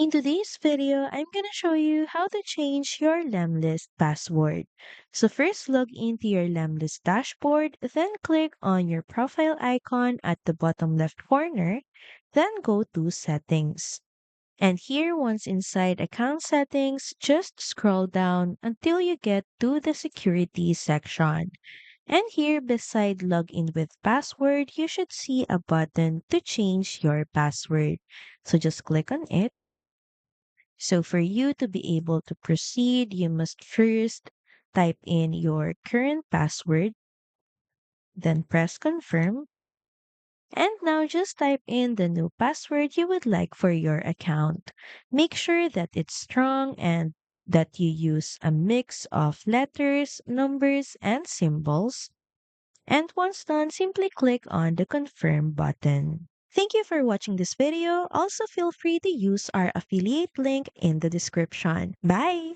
In today's video, I'm gonna show you how to change your Lemlist password. So first log into your Lemlist dashboard, then click on your profile icon at the bottom left corner, then go to settings. And here once inside account settings, just scroll down until you get to the security section. And here beside login with password, you should see a button to change your password. So just click on it. So for you to be able to proceed, you must first type in your current password, then press confirm. And now just type in the new password you would like for your account. Make sure that it's strong and that you use a mix of letters, numbers, and symbols. And once done, simply click on the confirm button. Thank you for watching this video. Also feel free to use our affiliate link in the description. Bye!